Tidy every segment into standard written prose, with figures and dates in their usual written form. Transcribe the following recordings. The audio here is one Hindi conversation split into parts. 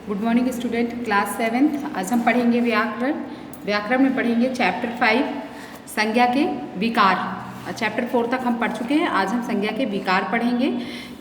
Good morning student, class 7th। आज हम पढ़ेंगे व्याकरण। व्याकरण में पढ़ेंगे चैप्टर 5 संज्ञा के विकार। चैप्टर 4 तक हम पढ़ चुके हैं। आज हम संज्ञा के विकार पढ़ेंगे।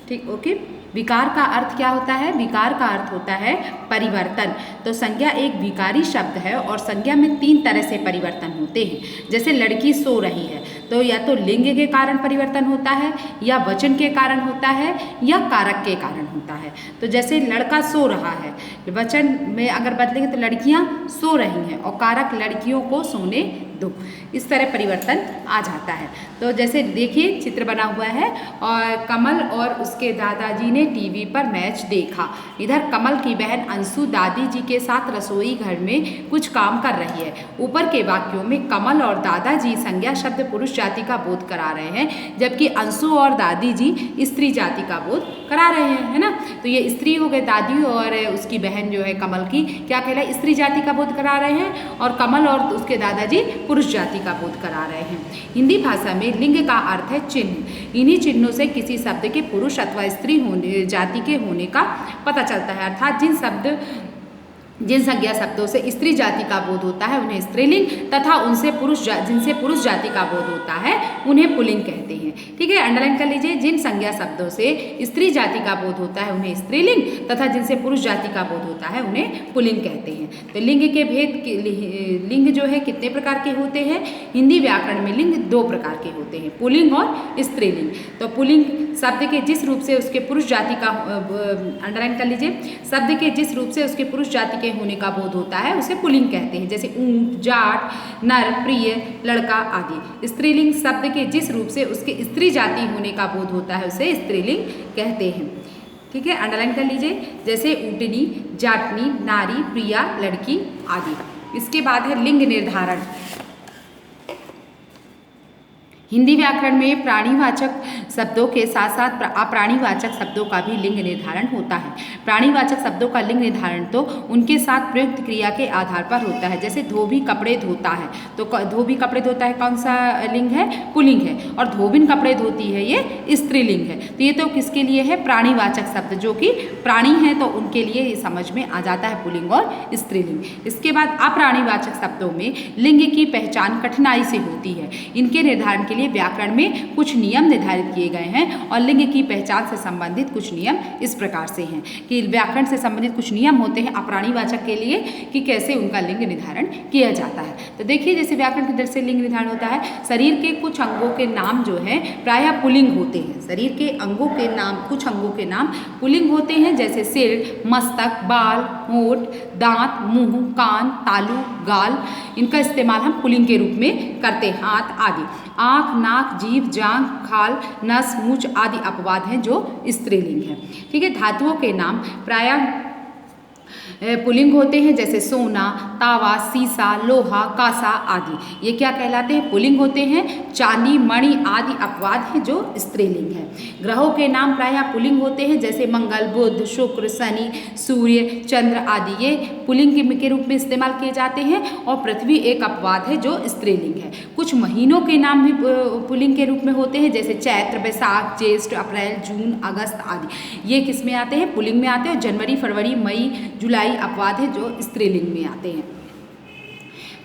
ठीक, ओके। विकार का अर्थ क्या होता है? विकार का अर्थ होता है परिवर्तन। तो संज्ञा एक विकारी शब्द है और संज्ञा में 3 तरह से परिवर्तन होते हैं। जैसे लड़की सो रही है, तो या तो लिंग के कारण परिवर्तन होता है, या वचन के कारण होता है, या कारक के कारण होता है। तो जैसे लड़का सो रहा है, वचन में अगर बदलेंगे तो लड़कियां सो रही हैं, और कारक लड़कियों को सोने दो। इस तरह परिवर्तन आ जाता है। तो जैसे देखिए चित्र बना हुआ है, और कमल और उसके दादाजी ने टीवी पर मैच देखा। इधर कमल की बहन अंशु दादी जी के साथ रसोई घर में कुछ काम कर रही है। ऊपर के वाक्यों में कमल और दादाजी संज्ञा शब्द पुरुष जाति का बोध करा रहे हैं, जबकि अंशु और दादी जी स्त्री जाति का बोध करा रहे हैं, है ना। तो ये स्त्री हो गए दादी, और उसकी बहन जो है कमल की क्या कहलाए? स्त्री जाति का बोध करा रहे हैं, और कमल और उसके दादाजी पुरुष जाति का बोध करा रहे हैं। हिंदी भाषा में लिंग का अर्थ है चिन्ह। इन्हीं चिन्हों से किसी शब्द के पुरुष अथवा स्त्री होने जाति के होने का पता चलता है। अर्थात जिन संज्ञा शब्दों से स्त्री जाति का बोध होता है उन्हें स्त्रीलिंग, तथा जिनसे पुरुष जाति का बोध होता है उन्हें पुल्लिंग कहते हैं। ठीक है, अंडरलाइन कर लीजिए। जिन संज्ञा शब्दों से स्त्री जाति का बोध होता है उन्हें स्त्रीलिंग, तथा जिनसे पुरुष जाति का बोध होता है उन्हें पुल्लिंग कहते हैं। तो लिंग के भेद, लिंग जो है कितने प्रकार के होते हैं? हिंदी व्याकरण में लिंग 2 प्रकार के होते हैं, पुल्लिंग और स्त्रीलिंग। तो पुल्लिंग शब्द के जिस रूप से उसके पुरुष जाति का, अंडरलाइन कर लीजिए, शब्द के जिस रूप से उसके पुरुष जाति होने का बोध होता है उसे पुल्लिंग कहते हैं। जैसे ऊंट, जाट, नर, प्रिय, लड़का आदि। स्त्रीलिंग शब्द के जिस रूप से उसके स्त्री जाति होने का बोध होता है उसे स्त्रीलिंग कहते हैं। ठीक है, अंडरलाइन कर लीजिए। जैसे ऊँटनी, जाटनी, नारी, प्रिया, लड़की आदि। इसके बाद है लिंग निर्धारण। हिंदी व्याकरण में प्राणीवाचक शब्दों के साथ साथ अप्राणीवाचक शब्दों का भी लिंग निर्धारण होता है। प्राणीवाचक शब्दों का लिंग निर्धारण तो उनके साथ प्रयुक्त क्रिया के आधार पर होता है। जैसे धोबी कपड़े धोता है, तो धोबी कपड़े धोता है कौन सा लिंग है? पुल्लिंग है। और धोबिन कपड़े धोती है, ये स्त्रीलिंग है। तो ये तो किसके लिए है? प्राणीवाचक शब्द, जो कि प्राणी हैं तो उनके लिए ये समझ में आ जाता है पुल्लिंग और स्त्रीलिंग। इसके बाद अप्राणीवाचक शब्दों में लिंग की पहचान कठिनाई से होती है। इनके निर्धारण के लिए व्याकरण में कुछ नियम निर्धारित किए गए हैं, और लिंग की पहचान से संबंधित कुछ नियम इस प्रकार से हैं कि व्याकरण से संबंधित कुछ नियम होते हैं अप्राणीवाचक के लिए कि कैसे उनका लिंग निर्धारण किया जाता है। तो देखिए, जैसे व्याकरण की दृष्टि से लिंग निर्धारण होता है। शरीर के कुछ अंगों के नाम जो है प्रायः पुल्लिंग होते हैं। शरीर के अंगों के नाम, कुछ अंगों के नाम पुल्लिंग होते हैं, जैसे सिर, मस्तक, बाल, होंठ, दांत, मुंह, कान, तालु, गाल। इनका इस्तेमाल हम पुल्लिंग के रूप में करते हैं। हाथ आदि। आँख, नाक, जीभ, जांघ, खाल, नस, मूंछ आदि अपवाद हैं जो स्त्रीलिंग है। ठीक है, धातुओं के नाम प्रायः पुल्लिंग होते हैं, जैसे सोना, तावा, सीसा, लोहा, कांसा आदि। ये क्या कहलाते हैं? पुल्लिंग होते हैं। चांदी, मणि आदि अपवाद हैं जो स्त्रीलिंग है। ग्रहों के नाम प्रायः पुल्लिंग होते हैं, जैसे मंगल, बुध, शुक्र, शनि, सूर्य, चंद्र आदि। ये पुल्लिंग के रूप में इस्तेमाल किए जाते हैं, और पृथ्वी एक अपवाद है जो स्त्रीलिंग है। कुछ महीनों के नाम भी पुल्लिंग के रूप में होते हैं, जैसे चैत्र, बैसाख, ज्येष्ठ, अप्रैल, जून, अगस्त आदि। ये किस में आते हैं? पुल्लिंग में आते हैं। जनवरी, फरवरी, मई, जुलाई अपवाद है जो स्त्रीलिंग में आते हैं।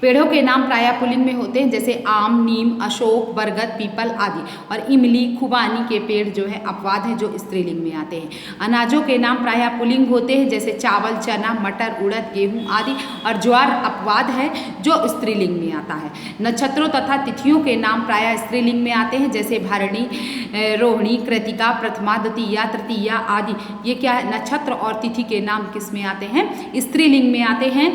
पेड़ों के नाम प्रायः पुल्लिंग में होते हैं, जैसे आम, नीम, अशोक, बरगद, पीपल आदि। और इमली, खुबानी के पेड़ जो है अपवाद है जो स्त्रीलिंग में आते हैं। अनाजों के नाम प्रायः पुल्लिंग होते हैं, जैसे चावल, चना, मटर, उड़द, गेहूं आदि। और ज्वार अपवाद है जो स्त्रीलिंग में आता है। नक्षत्रों तथा तिथियों के नाम प्रायः स्त्रीलिंग में आते हैं, जैसे भरणी, रोहिणी, कृतिका, प्रथमा, द्वितीया, तृतीया आदि। ये क्या है? नक्षत्र और तिथि के नाम किस में आते हैं? स्त्रीलिंग में आते हैं।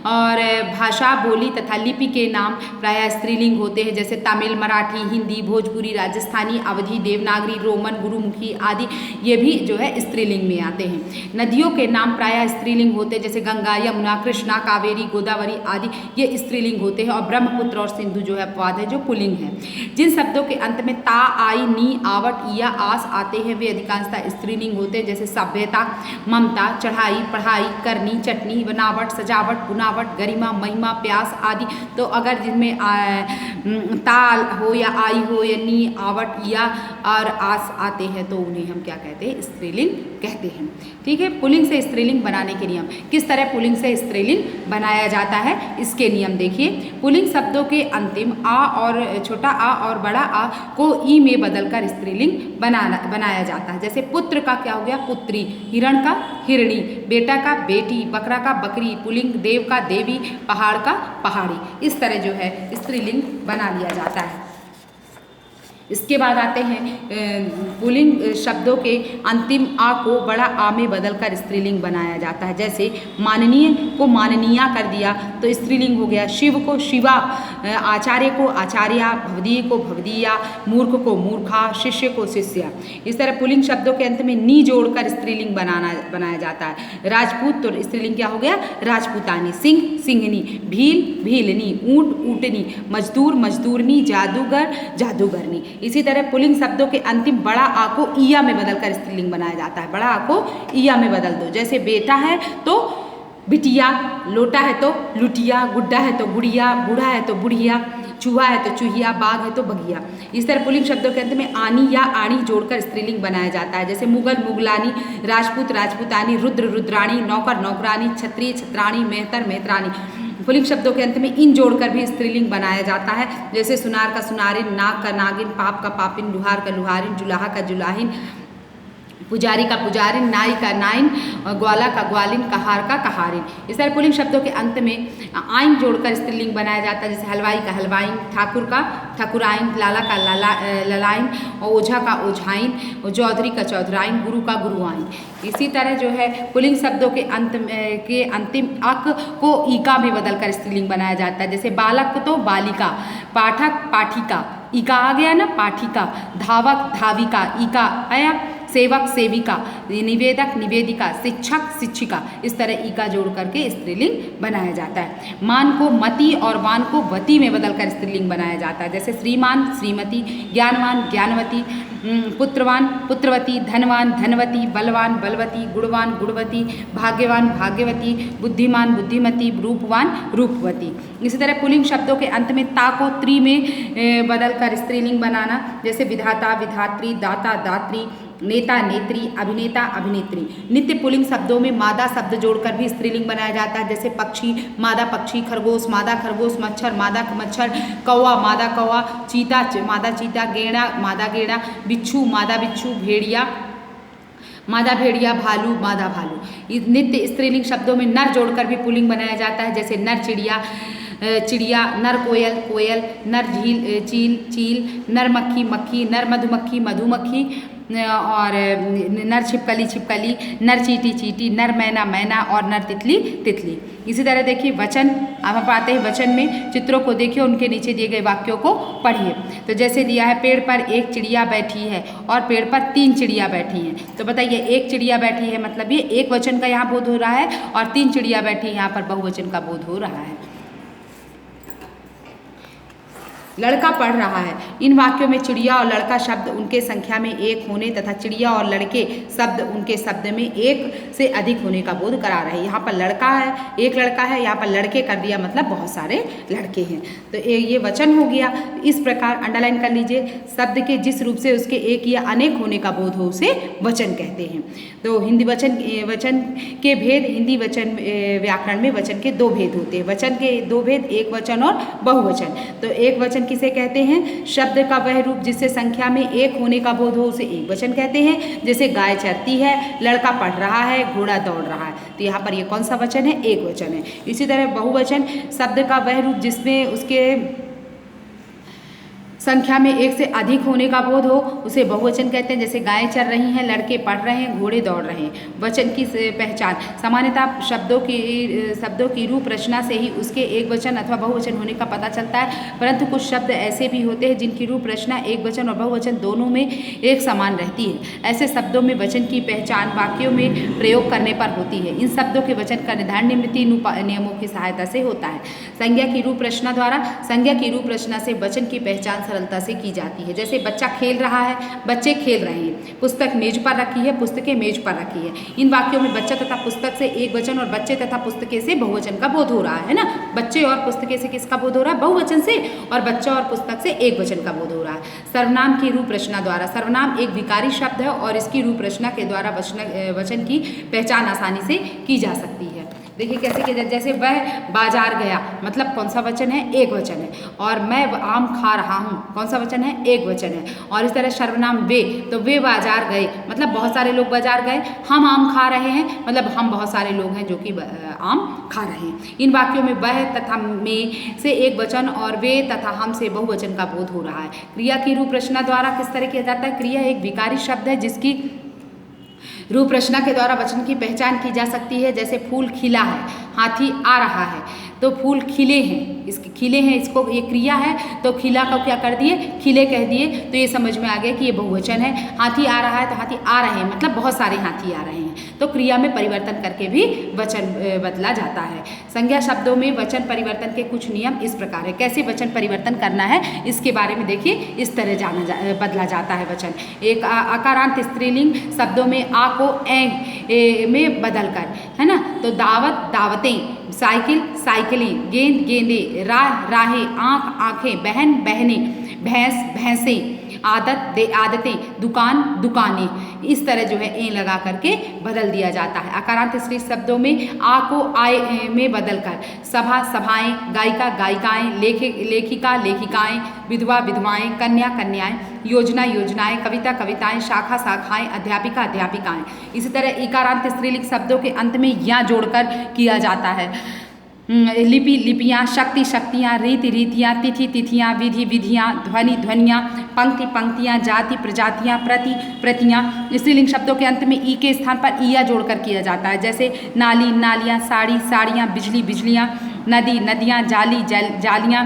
और भाषा, बोली तथा लिपि के नाम प्रायः स्त्रीलिंग होते हैं, जैसे तमिल, मराठी, हिंदी, भोजपुरी, राजस्थानी, अवधी, देवनागरी, रोमन, गुरुमुखी आदि। ये भी जो है स्त्रीलिंग में आते हैं। नदियों के नाम प्रायः स्त्रीलिंग होते हैं, जैसे गंगा, यमुना, कृष्णा, कावेरी, गोदावरी आदि। ये स्त्रीलिंग होते हैं। और ब्रह्मपुत्र और सिंधु जो है अपवाद है जो पुल्लिंग है। जिन शब्दों के अंत में ता, आई, नी, आवट या आस आते हैं वे अधिकांशतः स्त्रीलिंग होते हैं, जैसे सभ्यता, ममता, चढ़ाई, पढ़ाई, करनी, चटनी, बनावट, सजावट, बुनावट, गरिमा, महिमा, प्यास आदि। तो अगर जिनमें ताल हो या आई हो या नी, आवट या और आस आते हैं तो उन्हें हम क्या कहते हैं, स्त्रीलिंग कहते हैं। ठीक है, पुल्लिंग से स्त्रीलिंग बनाने के नियम। किस तरह पुल्लिंग से स्त्रीलिंग बनाया जाता है, इसके नियम देखिए। पुल्लिंग शब्दों के अंतिम आ और छोटा आ और बड़ा आ को ई में बदलकर स्त्रीलिंग बनाया जाता है। जैसे पुत्र का क्या हो गया, पुत्री, हिरण का हिरणी, बेटा का बेटी, बकरा का बकरी, पुल्लिंग देव का देवी, पहाड़ का पहाड़ी। इस तरह जो है स्त्रीलिंग बना लिया जाता है। इसके बाद आते हैं पुल्लिंग शब्दों के अंतिम आ को बड़ा आ में बदलकर स्त्रीलिंग बनाया जाता है। जैसे माननीय को माननीया कर दिया तो स्त्रीलिंग हो गया। शिव को शिवा, आचार्य को आचार्या, भवदीय को भवदीया, मूर्ख को मूर्खा, शिष्य को शिष्या। इस तरह पुल्लिंग शब्दों के अंत में नी जोड़कर स्त्रीलिंग बनाया जाता है। राजपूत तो स्त्रीलिंग क्या हो गया, राजपूतानी। सिंह सिंहनी, भील भीलनी, ऊंट ऊंटनी, मजदूर मजदूरनी, जादूगर जादूगरनी। इसी तरह पुल्लिंग शब्दों के अंतिम बड़ा आ को ईया में बदलकर स्त्रीलिंग बनाया जाता है। बड़ा आ को ईया में बदल दो। जैसे बेटा है तो बिटिया, लोटा है तो लुटिया, गुड्डा है तो गुड़िया, बूढ़ा है तो बुढ़िया, चूहा है तो चूहिया, बाघ है तो बगिया। इस तरह पुल्लिंग शब्दों के अंत में आनी या आणी जोड़कर स्त्रीलिंग बनाया जाता है। जैसे मुगल मुगलानी, राजपूत राजपूतानी, रुद्र रुद्राणी, नौकर नौकरानी, छत्री छत्राणी, मेहतर मेहतरानी। पुल्लिंग शब्दों के अंत में इन जोड़कर भी स्त्रीलिंग बनाया जाता है। जैसे सुनार का सुनारिन, नाग का नागिन, पाप का पापिन, लुहार का लुहारिन, जुलाहा का जुलाहिन, पुजारी का पुजारिन, नाई का नाइन, ग्वाला का ग्वालिन, कहार का कहारिन। इस तरह पुल्लिंग शब्दों के अंत में आइन जोड़कर स्त्रीलिंग बनाया जाता है। जैसे हलवाई का हलवाइन, ठाकुर का ठाकुराइन, लाला का ललाइन, ओझा का ओझाइन, चौधरी का चौधराइन, गुरु का गुरुआइन। इसी तरह जो है पुल्लिंग शब्दों के अंतिम अक को ईका में बदलकर स्त्रीलिंग बनाया जाता है। जैसे बालक तो बालिका, पाठक पाठिका, ईका आ गया ना, पाठिका, धावक धाविका, ईका आया, सेवक सेविका, निवेदक निवेदिका, शिक्षक शिक्षिका। इस तरह ईका जोड़ करके स्त्रीलिंग बनाया जाता है। मान को मति और वान को वती में बदलकर स्त्रीलिंग बनाया जाता है। जैसे श्रीमान श्रीमती, ज्ञानवान ज्ञानवती, पुत्रवान पुत्रवती, धनवान धनवती, बलवान बलवती, गुणवान गुणवती, भाग्यवान भाग्यवती, बुद्धिमान बुद्धिमती, रूपवान रूपवती। इसी तरह पुल्लिंग शब्दों के अंत में ता को त्री में बदलकर स्त्रीलिंग बनाना। जैसे विधाता विधात्री, दाता दात्री, नेता नेत्री, अभिनेता अभिनेत्री। नित्य पुल्लिंग शब्दों में मादा शब्द जोड़कर भी स्त्रीलिंग बनाया जाता है। जैसे पक्षी मादा पक्षी, खरगोश मादा खरगोश, मच्छर मादा मच्छर, कौवा मादा कौवा, चीता मादा चीता, गेड़ा मादा गेड़ा, बिच्छू मादा बिच्छू, भेड़िया मादा भेड़िया, भालू मादा भालू। नित्य स्त्रीलिंग शब्दों में नर जोड़कर भी पुल्लिंग बनाया जाता है। जैसे नर चिड़िया चिड़िया, नर कोयल कोयल, नर झील चील चील, नर मक्खी मक्खी, नर मधुमक्खी मधुमक्खी, और नर छिपकली छिपकली, नर चींटी चींटी, नर मैना मैना और नर तितली तितली। इसी तरह देखिए वचन, अब हम पाते हैं वचन में। चित्रों को देखिए, उनके नीचे दिए गए वाक्यों को पढ़िए। तो जैसे दिया है, पेड़ पर एक चिड़िया बैठी है और पेड़ पर 3 चिड़िया बैठी हैं। तो बताइए, एक चिड़िया बैठी है मतलब ये एक वचन का यहाँ बोध हो रहा है, और 3 चिड़िया बैठी है यहाँ पर बहुवचन का बोध हो रहा है। लड़का पढ़ रहा है। इन वाक्यों में चिड़िया और लड़का शब्द उनके संख्या में एक होने तथा चिड़िया और लड़के शब्द उनके शब्द में एक से अधिक होने का बोध करा रहे हैं। यहाँ पर लड़का है, एक लड़का है, यहाँ पर लड़के कर दिया मतलब बहुत सारे लड़के हैं। तो ये वचन हो गया। इस प्रकार अंडरलाइन कर लीजिए, शब्द के जिस रूप से उसके एक या अनेक होने का बोध हो उसे वचन कहते हैं। तो हिंदी वचन के भेद, हिंदी वचन व्याकरण में वचन के 2 भेद होते हैं। वचन के 2 भेद, एक वचन और बहुवचन। तो एक वचन किसे कहते हैं? शब्द का वह रूप जिससे संख्या में एक होने का बोध हो उसे एक वचन कहते हैं। जैसे गाय चरती है, लड़का पढ़ रहा है, घोड़ा दौड़ रहा है। तो यहाँ पर ये कौन सा वचन है? एक वचन है। इसी तरह बहुवचन, शब्द का वह रूप जिसमें उसके संख्या में एक से अधिक होने का बोध हो उसे बहुवचन कहते हैं। जैसे गायें चर रही हैं, लड़के पढ़ रहे हैं, घोड़े दौड़ रहे हैं। वचन की पहचान, सामान्यतः शब्दों की रूप रचना से ही उसके एक वचन अथवा बहुवचन होने का पता चलता है, परंतु कुछ शब्द ऐसे भी होते हैं जिनकी रूप रचना एक वचन और बहुवचन दोनों में एक समान रहती है। ऐसे शब्दों में वचन की पहचान वाक्यों में प्रयोग करने पर होती है। इन शब्दों के वचन का निर्धारण निम्नलिखित नियमों की सहायता से होता है। संज्ञा की रूप रचना द्वारा, संज्ञा की रूप रचना से वचन की पहचान सरलता से की जाती है। जैसे बच्चा खेल रहा है, बच्चे खेल रहे हैं, पुस्तक मेज पर रखी है, पुस्तकें मेज पर रखी है। इन वाक्यों में बच्चा तथा पुस्तक से एक वचन और बच्चे तथा पुस्तकें से बहुवचन का बोध हो रहा है ना। बच्चे और पुस्तकें से किसका बोध हो रहा है? बहुवचन से। और बच्चा और पुस्तक से एक वचन का बोध हो रहा है। सर्वनाम की रूप रचना द्वारा, सर्वनाम एक विकारी शब्द है और इसकी रूप रचना के द्वारा वचन की पहचान आसानी से की जा सकती है। देखिए कैसे किया, जैसे वह बाजार गया, मतलब कौन सा वचन है? एक वचन है। और मैं आम खा रहा हूँ, कौन सा वचन है? एक वचन है। और इस तरह सर्वनाम वे, तो वे बाजार गए, मतलब बहुत सारे लोग बाजार गए। हम आम खा रहे हैं, मतलब हम बहुत सारे लोग हैं जो कि आम खा रहे हैं। इन वाक्यों में वह तथा में से एक वचन और वे तथा हम से बहुवचन का बोध हो रहा है। क्रिया की रूप रचना द्वारा किस तरह किया जाता है? क्रिया एक विकारी शब्द है जिसकी रूप रचना के द्वारा वचन की पहचान की जा सकती है। जैसे फूल खिला है, हाथी आ रहा है, तो फूल खिले हैं, इसके खिले हैं, इसको ये क्रिया है, तो खिला को क्या कर दिए? खिले कह दिए, तो ये समझ में आ गया कि ये बहुवचन है। हाथी आ रहा है, तो हाथी आ रहे हैं, मतलब बहुत सारे हाथी आ रहे हैं। तो क्रिया में परिवर्तन करके भी वचन बदला जाता है। संज्ञा शब्दों में वचन परिवर्तन के कुछ नियम इस प्रकार है। कैसे वचन परिवर्तन करना है इसके बारे में देखिए, इस तरह बदला जाता है वचन। एक आकारांत स्त्रीलिंग शब्दों में आ को ए में बदल कर, है ना। तो दावत दावतें, साइकिल साइकिलें, गेंद गेंदे, राह राहें, आँख आँखें, बहन बहनें, भैंस भैंसें, आदत आदतें, दुकान दुकानें। इस तरह जो है ए लगा करके बदल दिया जाता है। आकारांत स्त्री शब्दों में आ को आय में बदल कर सभा सभाएं, गायिका गायिकाएं, लेखिका लेखिकाएं, विधवा विधवाएं, कन्या कन्याएं, योजना योजनाएं, कविता कविताएं, शाखा शाखाएं, अध्यापिका अध्यापिकाएं। इसी तरह इकारांत स्त्रीलिंग शब्दों के अंत में या जोड़कर किया जाता है। लिपि लिपियाँ, शक्ति शक्तियाँ, रीति रीतियाँ, तिथि तिथियाँ, विधि विधियाँ, ध्वनि ध्वनियाँ, पंक्ति पंक्तियाँ, जाति प्रजातियाँ, प्रति प्रतियाँ। स्त्रीलिंग शब्दों के अंत में ई के स्थान पर ईया जोड़कर किया जाता है। जैसे नाली नालियाँ, साड़ी साड़ियाँ, बिजली बिजलियाँ, नदी नदियाँ, जाली जालियाँ,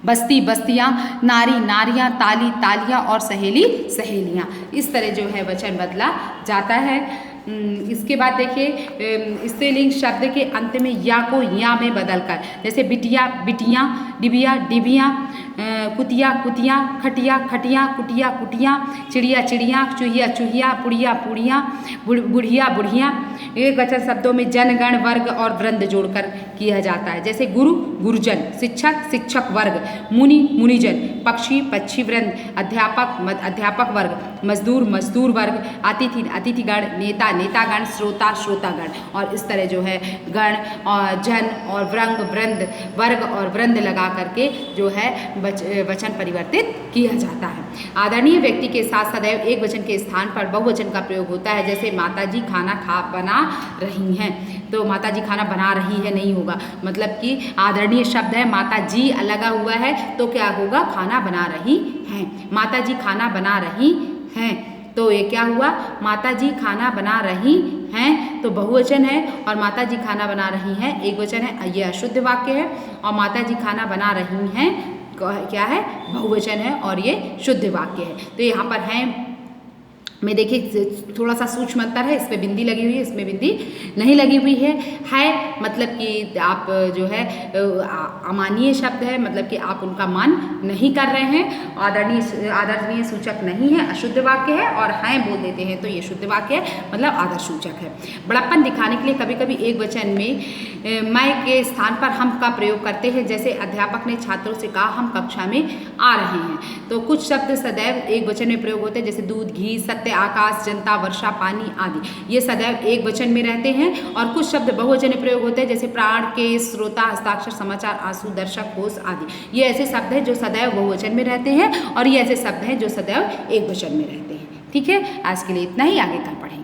बस्ती बस्तियाँ, नारी नारियाँ, ताली तालियाँ और सहेली सहेलियाँ। इस तरह जो है वचन बदला जाता है। इसके बाद देखिए स्त्रीलिंग शब्द के अंत में या को या में बदलकर, जैसे बिटिया बिटियाँ, डिबिया डिबियाँ, कुतिया कुतियाँ, खटिया खटियाँ, कुटिया कुटियाँ, चिड़िया चिड़िया, चूहिया चूहिया, पुड़िया पुड़ियाँ, बुढ़िया बुढ़ियाँ। एक वचन शब्दों में जन गण वर्ग और वृंद जोड़कर किया जाता है। जैसे गुरु गुरुजन, शिक्षक शिक्षक वर्ग, मुनि मुनिजन, पक्षी पक्षी वृंद, अध्यापक अध्यापक वर्ग, मजदूर मजदूर वर्ग, अतिथि अतिथिगण, नेता नेतागण, श्रोता श्रोतागण। और इस तरह जो है गण और जन और वृंग वृंद, वर्ग और वृंद लगा करके जो है वचन परिवर्तित किया जाता है। आदरणीय व्यक्ति के साथ सदैव एक वचन के स्थान पर बहुवचन का प्रयोग होता है। जैसे माताजी खाना बना रही हैं, तो माताजी खाना बना रही है नहीं होगा, मतलब कि आदरणीय शब्द है, माताजी लगा हुआ है तो क्या होगा? खाना बना रही हैं। माताजी खाना बना रही हैं, तो ये क्या हुआ? माताजी खाना बना रही हैं तो बहुवचन है, और माताजी खाना बना रही हैं एक वचन है, ये अशुद्ध वाक्य है। और माताजी खाना बना रही हैं क्या है? बहुवचन है और ये शुद्ध वाक्य है। तो यहाँ पर है में देखिए थोड़ा सा सूक्ष्म अंतर है, इसमें बिंदी लगी हुई है, इसमें बिंदी नहीं लगी हुई है। मतलब कि आप जो है अमानवीय शब्द है, मतलब कि आप उनका मान नहीं कर रहे हैं, आदरणीय सूचक नहीं है, अशुद्ध वाक्य है। और हैं बोल देते हैं तो ये शुद्ध वाक्य है, मतलब आदर सूचक है। बड़प्पन दिखाने के लिए कभी कभी एक वचन में मैं के स्थान पर हम का प्रयोग करते हैं। जैसे अध्यापक ने छात्रों से कहा हम कक्षा में आ रहे हैं, तो कुछ शब्द सदैव एक वचन में प्रयोग होते हैं, जैसे दूध घी, सत्य आकाश, जनता, वर्षा, पानी आदि, ये सदैव एक वचन में रहते हैं। और कुछ शब्द बहुवचन में प्रयोग होते हैं, जैसे प्राण, केस, श्रोता, हस्ताक्षर, समाचार, आंसू, दर्शक, होश आदि। ये ऐसे शब्द हैं जो सदैव बहुवचन में रहते हैं, और ये ऐसे शब्द हैं जो सदैव एक वचन में रहते हैं। ठीक है, आज के लिए इतना ही, आगे कल पढ़ेंगे।